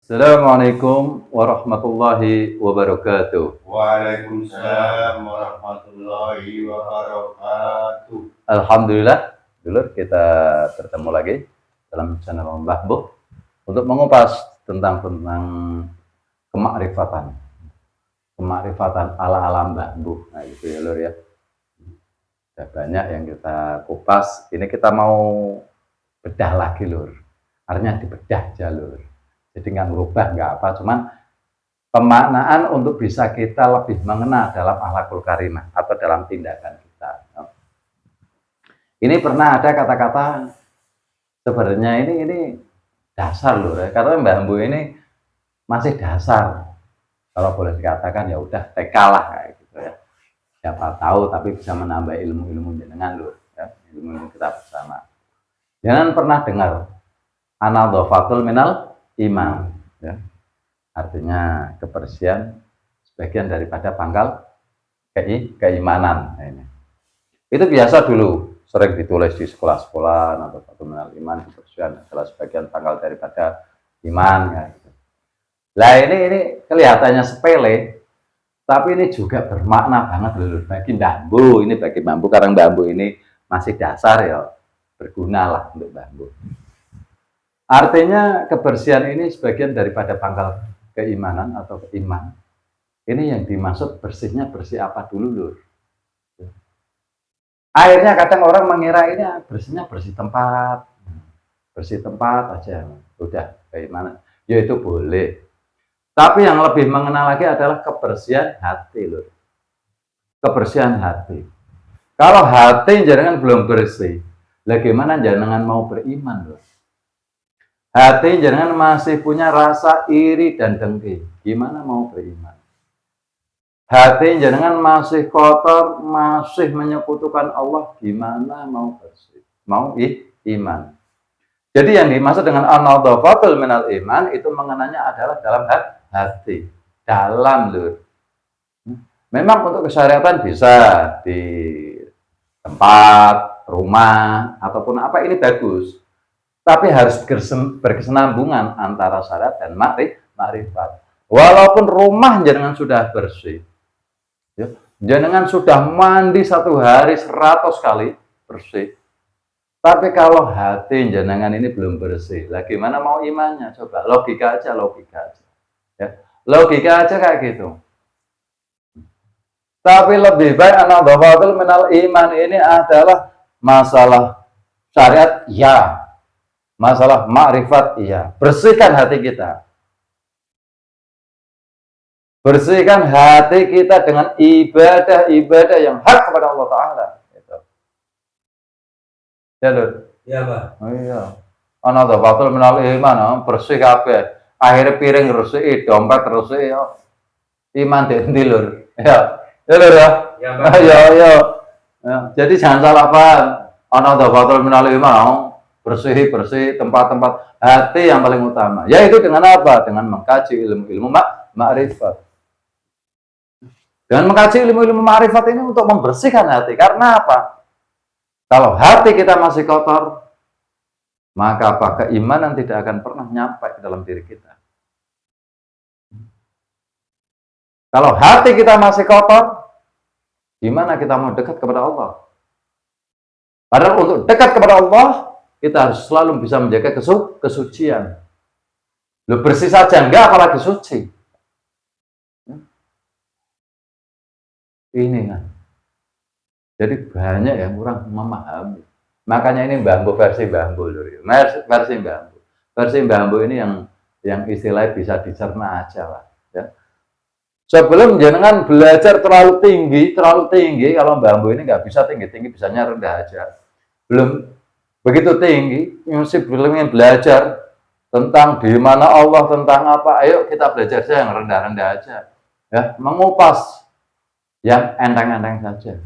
Assalamualaikum warahmatullahi wabarakatuh. Waalaikumsalam warahmatullahi wabarakatuh. Alhamdulillah, dulur kita bertemu lagi dalam channel Mbah Bu untuk mengupas tentang kemakrifatan, ala-ala Mbah Bu. Nah, itu ya, lur ya. Sudah banyak yang kita kupas. Ini kita mau bedah lagi, lur. Artinya dibedah aja, lur. Jadi nggak merubah, nggak apa, cuman pemaknaan untuk bisa kita lebih mengenal dalam akhlakul karimah atau dalam tindakan kita. Ini pernah ada kata-kata sebenarnya ini dasar loh, ya. Karena Mbah Bu ini masih dasar. Kalau boleh dikatakan ya udah TK lah kayak gitu ya. Siapa tahu tapi bisa menambah ilmu-ilmu jenengan loh, ya, ilmu kita bersama. Jangan pernah dengar anadzafatul minal iman, ya. Artinya kebersihan sebagian daripada pangkal keimanan. Nah, ini. Itu biasa dulu, sering ditulis di sekolah-sekolah atau minal iman, kebersihan adalah sebagian pangkal daripada iman. Ya. Nah ini kelihatannya sepele, tapi ini juga bermakna banget loh bagi bambu. Ini bagi bambu karena bambu ini masih dasar ya, berguna lah untuk bambu. Artinya kebersihan ini sebagian daripada pangkal keimanan atau iman. Ini yang dimaksud bersihnya bersih apa dulu, lur? Akhirnya kadang orang mengira ini bersihnya bersih tempat aja, udah bagaimana? Ya itu boleh. Tapi yang lebih mengenal lagi adalah kebersihan hati, lur. Kebersihan hati. Kalau hati jangan belum bersih, bagaimana jangan mau beriman, lur? Hati jangan masih punya rasa iri dan dengki, gimana mau beriman? Hati jangan masih kotor, masih menyekutukan Allah, gimana mau bersih? Mau iman. Jadi yang dimaksud dengan an-nadzafatul minal iman itu mengenanya adalah dalam hati, dalam, lur. Memang untuk kesyariatan bisa di tempat, rumah, ataupun apa ini bagus. Tapi harus berkesinambungan antara syarat dan makrifat. Walaupun rumah jenengan sudah bersih, ya, jenengan sudah mandi 1 hari 100 kali bersih. Tapi kalau hati jenengan ini belum bersih, lah gimana mau imannya? Coba logika aja. Ya. Logika aja kayak gitu. Tapi lebih baik an-nadzafatul minal iman ini adalah masalah syariat, ya. Masalah makrifat, iya. Bersihkan hati kita. Bersihkan hati kita dengan ibadah-ibadah yang hak kepada Allah Ta'ala. Gitu. Ya, Lur? Iya, Pak. Oh iya. Anadzafatul minal iman, bersih kabeh. Akhirnya piring resik, dompet resik, ya. Iman di Lur. Ya. Ya, Lur ya? Ya, Pak. Ya. Ya. Jadi jangan salah paham. Anadzafatul minal iman, bersih tempat-tempat hati yang paling utama. Yaitu dengan apa? Dengan mengkaji ilmu-ilmu makrifat. Dengan mengkaji ilmu-ilmu makrifat ini untuk membersihkan hati. Karena apa? Kalau hati kita masih kotor, maka apa? Keimanan tidak akan pernah nyampe ke dalam diri kita. Kalau hati kita masih kotor, gimana kita mau dekat kepada Allah? Padahal untuk dekat kepada Allah, kita harus selalu bisa menjaga kesucian. Lu bersih saja enggak, apalagi suci. Ini kan. Jadi banyak yang kurang memahami. Makanya ini bambu versi bambu, versi bambu. Versi bambu ini yang istilahnya bisa dicerna aja lah. Ya. Sebelum jenengan belajar terlalu tinggi, kalau bambu ini nggak bisa tinggi-tinggi, bisanya rendah aja. Belum begitu tinggi, mesti belum belajar tentang di mana Allah, tentang apa. Ayo kita belajar saja yang rendah-rendah aja. Ya, mengupas yang enteng-enteng saja.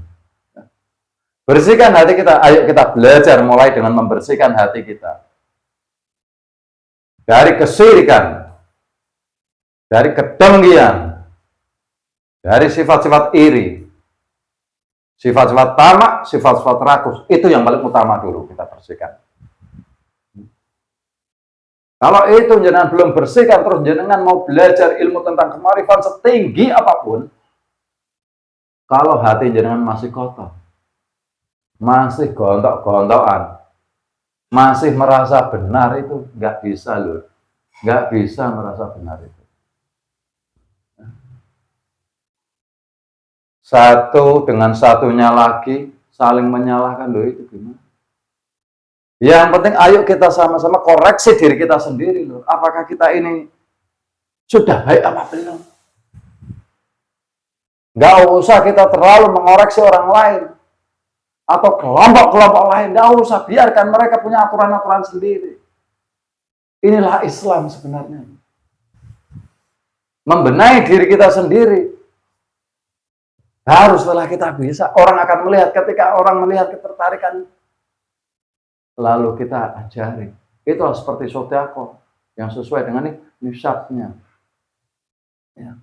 Bersihkan hati kita. Ayo kita belajar mulai dengan membersihkan hati kita. Dari kesyirikan, dari kedengkian, dari sifat-sifat iri, sifat-sifat tamak, sifat-sifat rakus. Itu yang paling utama dulu kita bersihkan. Kalau itu jenengan belum bersihkan, terus jenengan mau belajar ilmu tentang kemarifan setinggi apapun, kalau hati jenengan masih kotor, masih gontok-gontokan, masih merasa benar, itu nggak bisa loh. Nggak bisa merasa benar itu. Satu dengan satunya lagi saling menyalahkan, loh itu gimana? Yang penting ayo kita sama-sama koreksi diri kita sendiri loh. Apakah kita ini sudah baik apa belum? Gak usah kita terlalu mengoreksi orang lain atau kelompok-kelompok lain. Gak usah, biarkan mereka punya aturan-aturan sendiri. Inilah Islam sebenarnya. Membenahi diri kita sendiri. Haruslah kita bisa. Orang akan melihat, ketika orang melihat ketertarikan, lalu kita ajari. Itulah seperti sodako yang sesuai dengan nisabnya. Ya.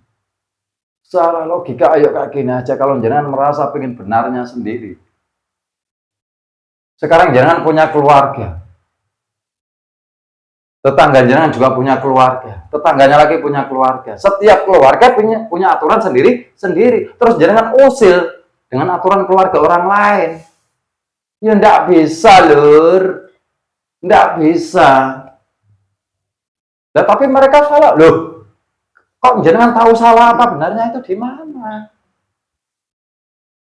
Secara logika, ayo kayak gini aja. Kalau jangan merasa pengen benarnya sendiri. Sekarang jangan punya keluarga. Tetangga jangan juga punya keluarga. Tetangganya lagi punya keluarga. Setiap keluarga punya aturan sendiri. Terus jangan usil dengan aturan keluarga orang lain. Ya enggak bisa, Lur. Enggak bisa. Nah, tapi mereka salah. Loh, kok jenengan tahu salah apa benarnya itu di mana?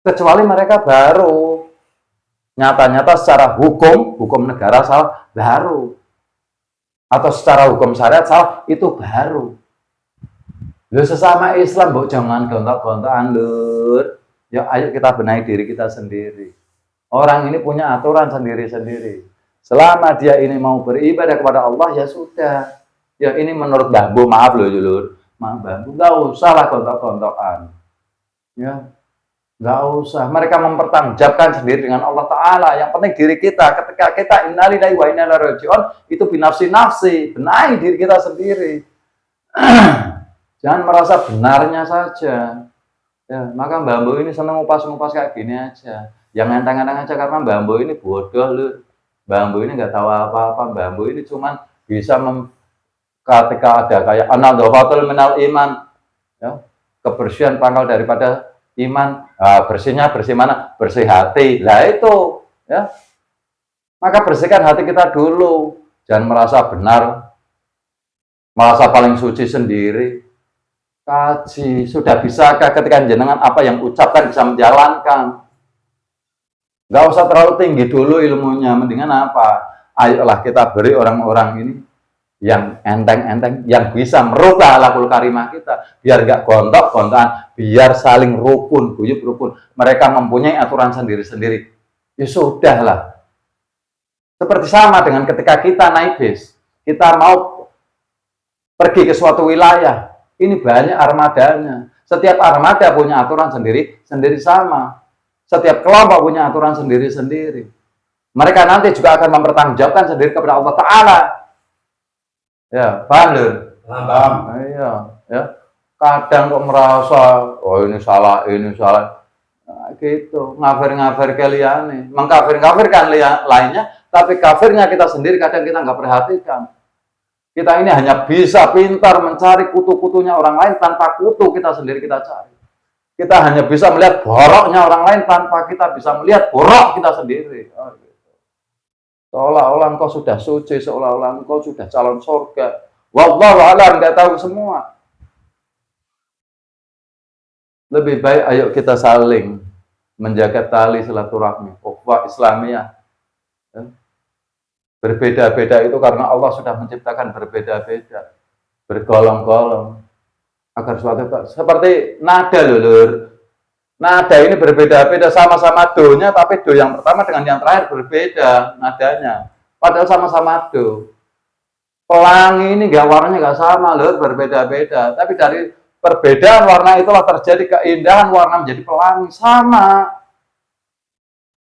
Kecuali mereka baru. Nyata-nyata secara hukum negara salah, baru. Atau secara hukum syariat salah, itu baru. Loh, sesama Islam, jangan gontok-gontokan, Lur. Ya, ayo kita benahi diri kita sendiri. Orang ini punya aturan sendiri-sendiri. Selama dia ini mau beribadah kepada Allah, ya sudah. Ya ini menurut Bambu, maaf loh, Lur. Maaf Bambu, nggak usah lah gontok-gontokan. Ya, nggak usah. Mereka mempertanggungjawabkan sendiri dengan Allah Ta'ala. Yang penting diri kita. Ketika kita innalillahi wa inna ilaihi raji'un, itu binafsi-nafsi. Benahi diri kita sendiri. Jangan merasa benarnya saja. Ya, maka Bambu ini senang ngupas-ngupas kayak gini aja. Yang enteng-enteng aja, karena Bambu ini bodoh, Lur. Bambu ini nggak tahu apa-apa. Bambu ini cuman bisa ketika ada kayak an-nadhafatul minal iman, ya, kebersihan pangkal daripada iman. Bersihnya bersih mana? Bersih hati. Lah itu, ya. Maka bersihkan hati kita dulu. Jangan merasa benar, merasa paling suci sendiri. Kaji, sudah bisakah ketika jenengan apa yang ucapkan bisa menjalankan? Nggak usah terlalu tinggi dulu ilmunya, mendingan apa? Ayolah kita beri orang-orang ini yang enteng-enteng, yang bisa merubah akhlakul karimah kita, biar nggak gontok-gontokan, biar saling rukun, guyub rukun. Mereka mempunyai aturan sendiri-sendiri. Ya sudahlah. Seperti sama dengan ketika kita naik bis, kita mau pergi ke suatu wilayah, ini banyak armadanya. Setiap armada punya aturan sendiri sama. Setiap kelompok punya aturan sendiri-sendiri. Mereka nanti juga akan mempertanggungjawabkan sendiri kepada Allah Ta'ala. Ya, paham, Lur? Paham. Iya, ya. Kadang kok merasa, oh ini salah. Nah, gitu, ngafir-ngafir kalian, mengkafir-kafirkan lainnya, tapi kafirnya kita sendiri kadang kita nggak perhatikan. Kita ini hanya bisa pintar mencari kutu-kutunya orang lain tanpa kutu kita sendiri kita cari. Kita hanya bisa melihat boroknya orang lain tanpa kita bisa melihat borok kita sendiri. Oh, gitu. Seolah-olah engkau sudah suci, seolah-olah engkau sudah calon surga. Wallahu a'lam, nggak tahu semua. Lebih baik ayo kita saling menjaga tali silaturahmi, ukhuwah Islamiyah. Berbeda-beda itu karena Allah sudah menciptakan berbeda-beda, bergolong-golong. Agar suatu seperti nada, Lur. Nada ini berbeda-beda, sama-sama do-nya, tapi do yang pertama dengan yang terakhir berbeda nadanya. Padahal sama-sama do. Pelangi ini warnanya nggak sama, Lur, berbeda-beda. Tapi dari perbedaan warna itulah terjadi keindahan warna menjadi pelangi, sama.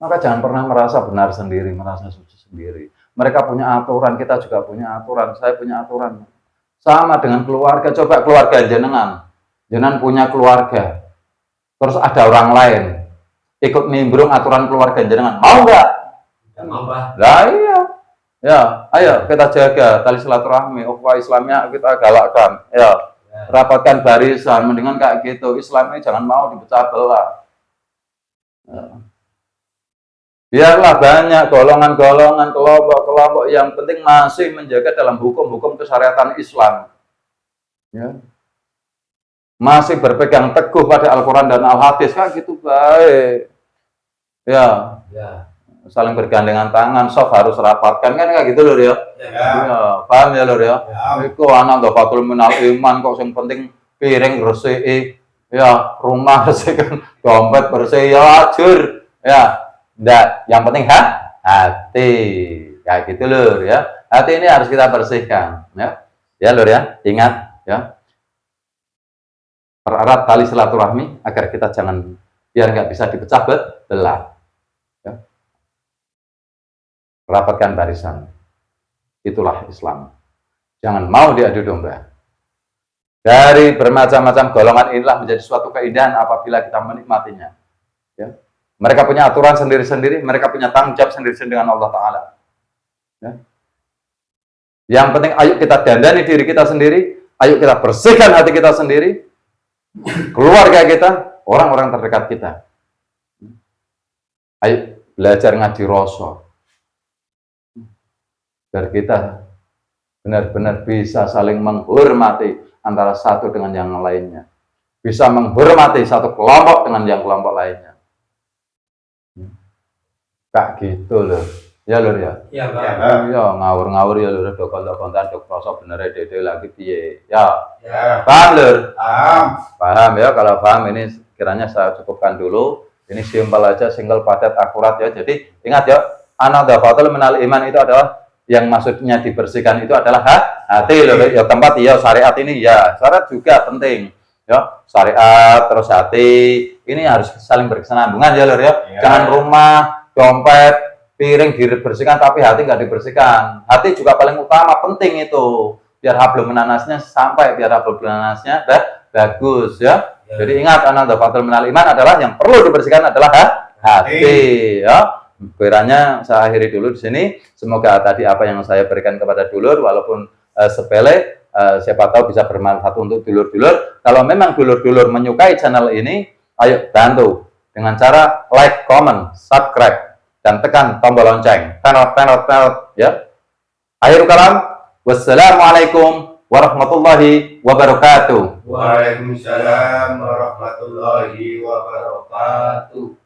Maka jangan pernah merasa benar sendiri, merasa suci sendiri. Mereka punya aturan, kita juga punya aturan, saya punya aturan. Sama dengan keluarga, coba keluarga jenengan punya keluarga, terus ada orang lain ikut nimbrung aturan keluarga jenengan, mau nggak? Mau, Pak. Lah iya, Ya, ayo kita jaga tali silaturahmi, ukhuwah Islamnya kita galakkan. Ya, rapatkan barisan, mendingan kayak gitu. Islam ini jangan mau dipecah belah. Ya. Biarlah banyak golongan-golongan, kelompok-kelompok yang penting masih menjaga dalam hukum-hukum kesyariatan Islam. Ya. Masih berpegang teguh pada Al-Quran dan Al-Hadis, kan gitu baik. Ya, saling bergandengan tangan, soft harus rapatkan, kan kayak gitu loh ya. Ya, paham ya lur ya. Iku anak dhafatul minal iman kok yang penting piring bersih, ya rumah bersih kan, dompet bersih ya ajur. Ya, enggak, yang penting hati. Kayak gitu lur ya. Hati ini harus kita bersihkan ya. Ya lur ya, ingat ya. Pererat tali silaturahmi agar kita jangan biar nggak bisa dipecah belah. Ya. Rapatkan barisan. Itulah Islam. Jangan mau diadu domba. Dari bermacam-macam golongan inilah menjadi suatu keindahan apabila kita menikmatinya. Ya. Mereka punya aturan sendiri-sendiri, mereka punya tanggung jawab sendiri-sendiri dengan Allah Ta'ala. Ya. Yang penting ayo kita dandani diri kita sendiri, ayo kita bersihkan hati kita sendiri, keluarga kita, orang-orang terdekat kita. Ayo belajar ngaji rasa. Biar kita benar-benar bisa saling menghormati antara satu dengan yang lainnya. Bisa menghormati satu kelompok dengan yang kelompok lainnya. Kayak gitu loh. Ya lur ya. Iya, Pak. Ya ngawur-ngawur ya lur, dokol-dokontan dok rasa bener dede lagi piye. Ya. Ya. Paham lur? Paham. Paham ya, kalau paham ini kiranya saya cukupkan dulu. Ini simpel aja, single padat akurat ya. Jadi ingat ya, ana dhafatul minal iman itu adalah yang maksudnya dibersihkan itu adalah hati loh. Ya tempat ya syariat ini ya. Syariat juga penting. Ya, syariat terus hati. Ini harus saling berkesinambungan ya lur ya. Jangan rumah, dompet, piring dibersihkan tapi hati nggak dibersihkan. Hati juga paling utama, penting itu. Biar hablum minannasnya sampai, biar hablum minannasnya bagus ya. Jadi ingat, anak dhafatul minal iman adalah yang perlu dibersihkan adalah hati ya. Kiranya saya akhiri dulu di sini. Semoga tadi apa yang saya berikan kepada dulur walaupun sepele, siapa tahu bisa bermanfaat untuk dulur-dulur. Kalau memang dulur-dulur menyukai channel ini, ayo bantu dengan cara like, comment, subscribe, dan tekan tombol lonceng. Tenot ya. Akhir kalam, wassalamualaikum warahmatullahi wabarakatuh. Waalaikumsalam warahmatullahi wabarakatuh.